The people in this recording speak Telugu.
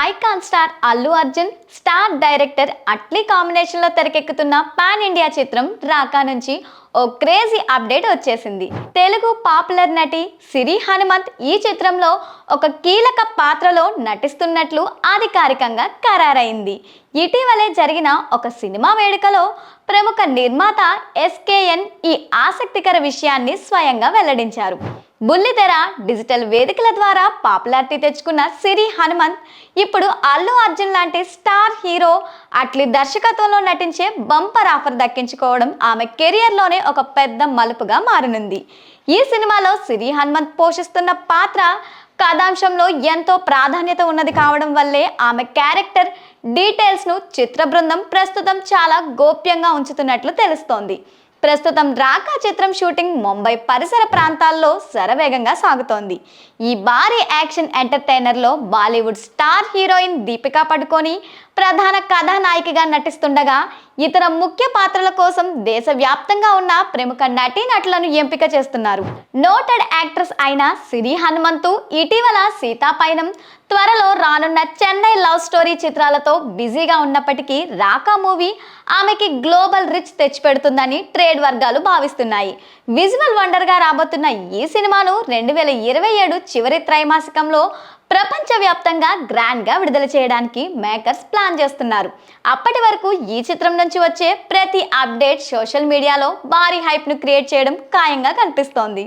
Icon star Allu Arjun star director Atlee కాంబినేషన్లో తెరకెక్కుతున్న పాన్ ఇండియా చిత్రం రాకా నుంచి ఓ క్రేజీ అప్డేట్ వచ్చేసింది. తెలుగు పాపులర్ నటి సిరి హనుమంత్ ఈ చిత్రంలో ఒక కీలక పాత్రలో నటిస్తున్నట్లు అధికారికంగా ఖరారైంది. ఇటీవలే జరిగిన ఒక సినిమా వేడుకలో ప్రముఖ నిర్మాత ఎస్కేఎన్ ఈ ఆసక్తికర విషయాన్ని స్వయంగా వెల్లడించారు. బుల్లితెర డిజిటల్ వేదికల ద్వారా పాపులారిటీ తెచ్చుకున్న సిరి హనుమంత్ ఇప్పుడు అల్లు అర్జున్ లాంటి స్టార్ హీరో అట్లీ దర్శకత్వంలో నటించే బంపర్ ఆఫర్ దక్కించుకోవడం ఆమె కెరియర్లోనే ఒక పెద్ద మలుపుగా మారనుంది. ఈ సినిమాలో సిరి హనుమంత్ పోషిస్తున్న పాత్ర కథాంశంలో ఎంతో ప్రాధాన్యత ఉన్నది కావడం వల్లే ఆమె క్యారెక్టర్ డీటెయిల్స్ను చిత్ర బృందం ప్రస్తుతం చాలా గోప్యంగా ఉంచుతున్నట్లు తెలుస్తోంది. ప్రస్తుతం రాకా చిత్రం షూటింగ్ ముంబై పరిసర ప్రాంతాల్లో శరవేగంగా సాగుతోంది. ఈ భారీ యాక్షన్ ఎంటర్టైనర్లో Bollywood star heroine Deepika Padukone ప్రధాన కథానాయికగా నటిస్తుండగా ఇతర ముఖ్య పాత్రల కోసం దేశవ్యాప్తంగా ఉన్న ప్రముఖ నటీనటులను ఎంపిక చేస్తున్నారు. నోటెడ్ యాక్ట్రెస్ అయిన సిరి హనుమంతు ఇటీవల సీతాపైనం, త్వరలో రానున్న చెన్నై లవ్ స్టోరీ చిత్రాలతో బిజీగా ఉన్నప్పటికీ రాకా మూవీ ఆమెకి గ్లోబల్ రిచ్ తెచ్చిపెడుతుందని ట్రేడ్ వర్గాలు భావిస్తున్నాయి. విజువల్ వండర్గా రాబోతున్న ఈ సినిమాను 2027 చివరి త్రైమాసికంలో ప్రపంచవ్యాప్తంగా గ్రాండ్గా విడుదల చేయడానికి మేకర్స్ ప్లాన్ చేస్తున్నారు. అప్పటి వరకు ఈ చిత్రం నుంచి వచ్చే ప్రతి అప్డేట్ సోషల్ మీడియాలో భారీ హైప్ను క్రియేట్ చేయడం ఖాయంగా కనిపిస్తోంది.